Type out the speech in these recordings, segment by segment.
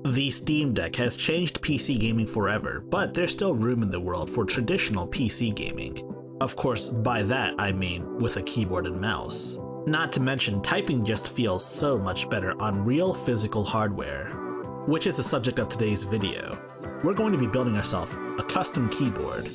The Steam Deck has changed PC gaming forever, but there's still room in the world for traditional PC gaming. Of course, by that I mean with a keyboard and mouse. Not to mention, typing just feels so much better on real physical hardware, which is the subject of today's video. We're going to be building ourselves a custom keyboard.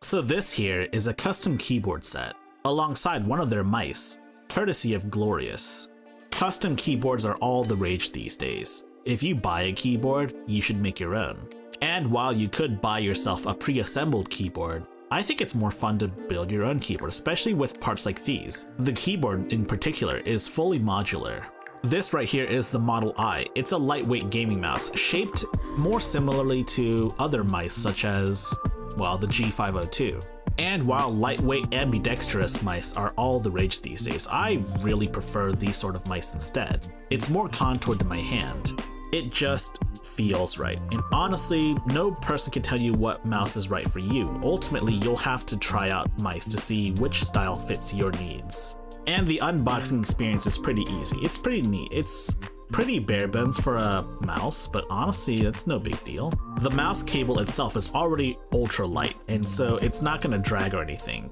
So this here is a custom keyboard set, alongside one of their mice, courtesy of Glorious. Custom keyboards are all the rage these days. If you buy a keyboard, you should make your own. And while you could buy yourself a pre-assembled keyboard, I think it's more fun to build your own keyboard, especially with parts like these. The keyboard in particular is fully modular. This right here is the Model I. It's a lightweight gaming mouse, shaped more similarly to other mice such as, well, the G502. And while lightweight ambidextrous mice are all the rage these days, I really prefer these sort of mice instead. It's more contoured to my hand. It just feels right. And honestly, no person can tell you what mouse is right for you. Ultimately, you'll have to try out mice to see which style fits your needs. And the unboxing experience is pretty easy. It's pretty neat. It's pretty bare bones for a mouse, but honestly, that's no big deal. The mouse cable itself is already ultra light, and so it's not going to drag or anything.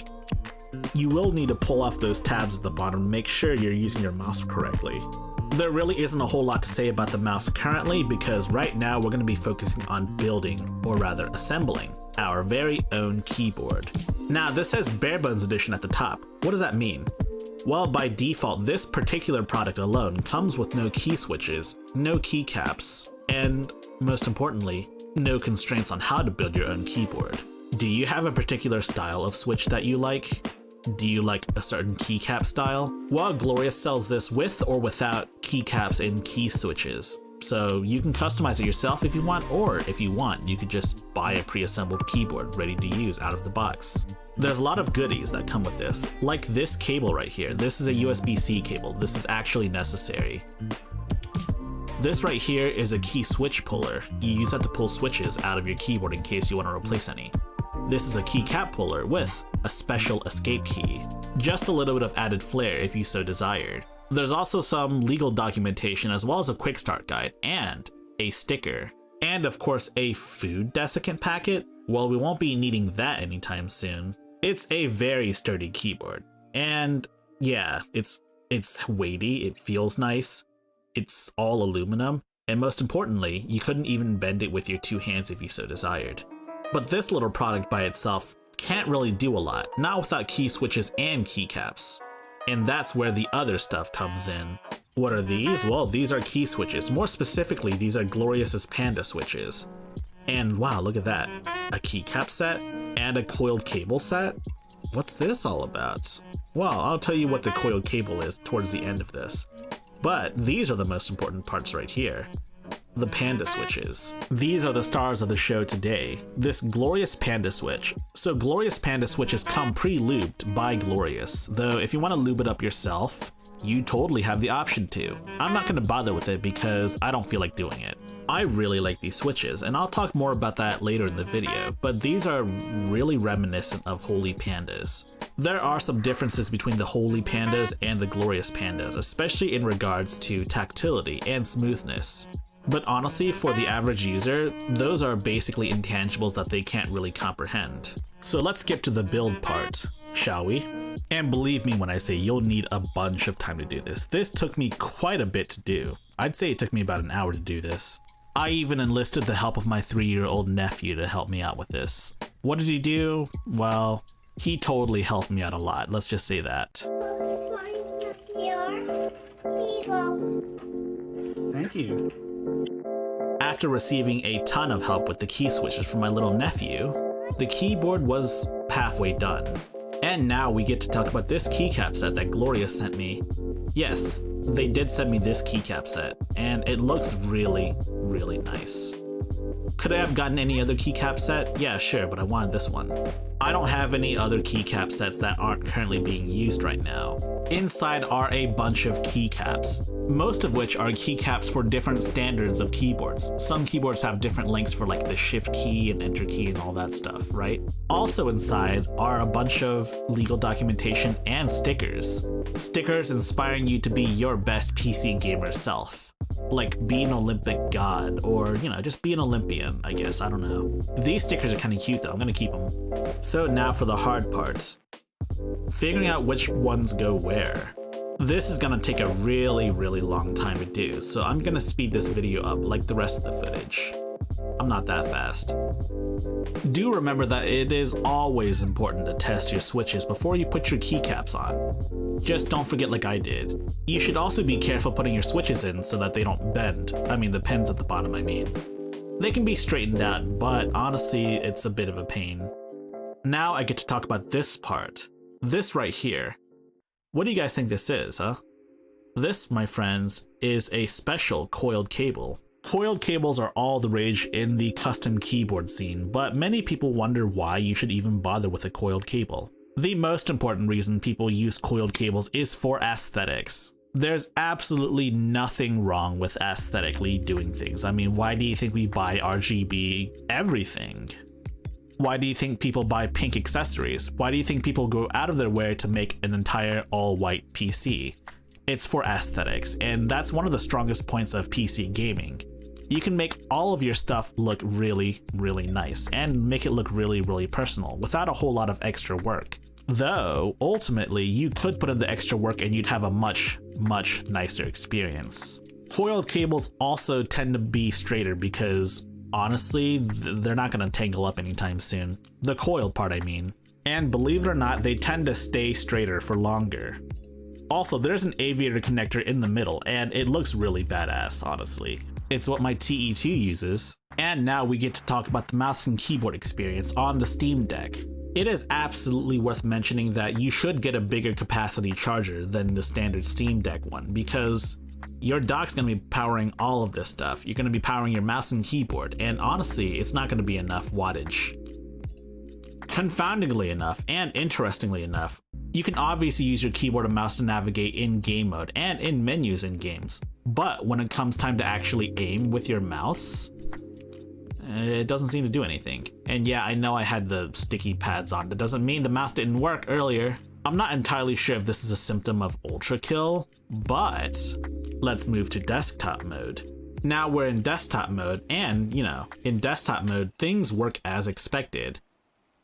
You will need to pull off those tabs at the bottom to make sure you're using your mouse correctly. There really isn't a whole lot to say about the mouse currently, because right now we're going to be focusing on building, or rather assembling, our very own keyboard. Now this says bare bones edition at the top. What does that mean? Well, by default, this particular product alone comes with no key switches, no keycaps, and most importantly, no constraints on how to build your own keyboard. Do you have a particular style of switch that you like? Do you like a certain keycap style? Well, Glorious sells this with or without keycaps and key switches. So you can customize it yourself if you want, or if you want, you could just buy a pre-assembled keyboard ready to use out of the box. There's a lot of goodies that come with this, like this cable right here. This is a USB-C cable. This is actually necessary. This right here is a key switch puller. You use that to pull switches out of your keyboard in case you want to replace any. This is a keycap puller with a special escape key. Just a little bit of added flair if you so desired. There's also some legal documentation as well as a quick start guide and a sticker. And of course a food desiccant packet. Well, we won't be needing that anytime soon. It's a very sturdy keyboard. And yeah, it's weighty, it feels nice, it's all aluminum, and most importantly, you couldn't even bend it with your two hands if you so desired. But this little product by itself can't really do a lot, not without key switches and keycaps. And that's where the other stuff comes in. What are these? Well, these are key switches. More specifically, these are Glorious's Panda Switches. And wow, look at that. A keycap set and a coiled cable set? What's this all about? Well, I'll tell you what the coiled cable is towards the end of this. But these are the most important parts right here. The Panda Switches. These are the stars of the show today. This Glorious Panda Switch. So Glorious Panda Switches come pre-lubed by Glorious, though if you want to lube it up yourself, you totally have the option to. I'm not going to bother with it because I don't feel like doing it. I really like these switches, and I'll talk more about that later in the video, but these are really reminiscent of Holy Pandas. There are some differences between the Holy Pandas and the Glorious Pandas, especially in regards to tactility and smoothness. But honestly, for the average user, those are basically intangibles that they can't really comprehend. So let's get to the build part, shall we? And believe me when I say you'll need a bunch of time to do this. This took me quite a bit to do. I'd say it took me about an hour to do this. I even enlisted the help of my 3-year-old nephew to help me out with this. What did he do? Well, he totally helped me out a lot, let's just say that. Thank you. After receiving a ton of help with the key switches from my little nephew, the keyboard was halfway done. And now we get to talk about this keycap set that Glorious sent me. Yes, they did send me this keycap set, and it looks really, really nice. Could I have gotten any other keycap set? Yeah, sure, but I wanted this one. I don't have any other keycap sets that aren't currently being used right now. Inside are a bunch of keycaps, most of which are keycaps for different standards of keyboards. Some keyboards have different lengths for like the shift key and enter key and all that stuff, right? Also inside are a bunch of legal documentation and stickers. Stickers inspiring you to be your best PC gamer self. Like be an Olympic god, or just be an Olympian, I guess, I don't know. These stickers are kind of cute though, I'm gonna keep them. So now for the hard parts. Figuring out which ones go where. This is gonna take a really long time to do, so I'm gonna speed this video up like the rest of the footage. I'm not that fast. Do remember that it is always important to test your switches before you put your keycaps on. Just don't forget like I did. You should also be careful putting your switches in so that they don't bend. I mean the pins at the bottom, I mean. They can be straightened out, but honestly, it's a bit of a pain. Now I get to talk about this part. This right here. What do you guys think this is, huh? This, my friends, is a special coiled cable. Coiled cables are all the rage in the custom keyboard scene, but many people wonder why you should even bother with a coiled cable. The most important reason people use coiled cables is for aesthetics. There's absolutely nothing wrong with aesthetically doing things. I mean, why do you think we buy RGB everything? Why do you think people buy pink accessories? Why do you think people go out of their way to make an entire all-white PC? It's for aesthetics, and that's one of the strongest points of PC gaming. You can make all of your stuff look really nice and make it look really personal without a whole lot of extra work. Though, ultimately, you could put in the extra work and you'd have a much nicer experience. Coiled cables also tend to be straighter because, honestly, they're not going to tangle up anytime soon. The coiled part, I mean. And believe it or not, they tend to stay straighter for longer. Also, there's an aviator connector in the middle, and it looks really badass, honestly. It's what my TE2 uses. And now we get to talk about the mouse and keyboard experience on the Steam Deck. It is absolutely worth mentioning that you should get a bigger capacity charger than the standard Steam Deck one, because your dock's going to be powering all of this stuff. You're going to be powering your mouse and keyboard, and honestly, it's not going to be enough wattage. Confoundingly enough, and interestingly enough, you can obviously use your keyboard and mouse to navigate in game mode and in menus in games, but when it comes time to actually aim with your mouse, it doesn't seem to do anything. And yeah, I know I had the sticky pads on. That doesn't mean the mouse didn't work earlier. I'm not entirely sure if this is a symptom of ultra kill, but let's move to desktop mode. Now we're in desktop mode, and in desktop mode, things work as expected.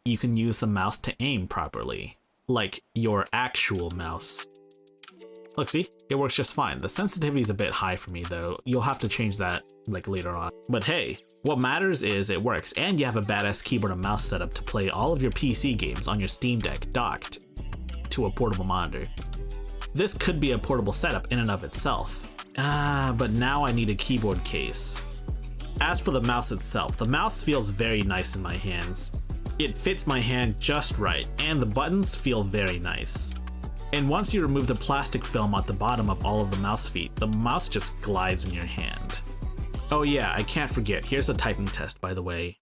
You can use the mouse to aim properly, like your actual mouse. Look, see? It works just fine. The sensitivity is a bit high for me though. You'll have to change that like later on. But hey, what matters is it works, and you have a badass keyboard and mouse setup to play all of your PC games on your Steam Deck docked to a portable monitor. This could be a portable setup in and of itself. But now I need a keyboard case. As for the mouse itself, the mouse feels very nice in my hands. It fits my hand just right, and the buttons feel very nice. And once you remove the plastic film at the bottom of all of the mouse feet, the mouse just glides in your hand. Oh yeah, I can't forget, here's a typing test, by the way.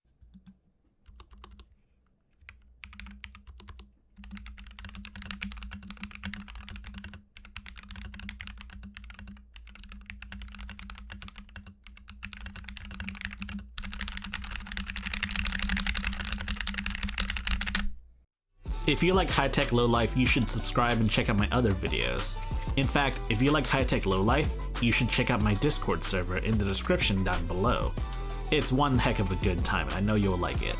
If you like high-tech low-life, you should subscribe and check out my other videos. In fact, if you like high-tech low-life, you should check out my Discord server in the description down below. It's one heck of a good time, and I know you'll like it.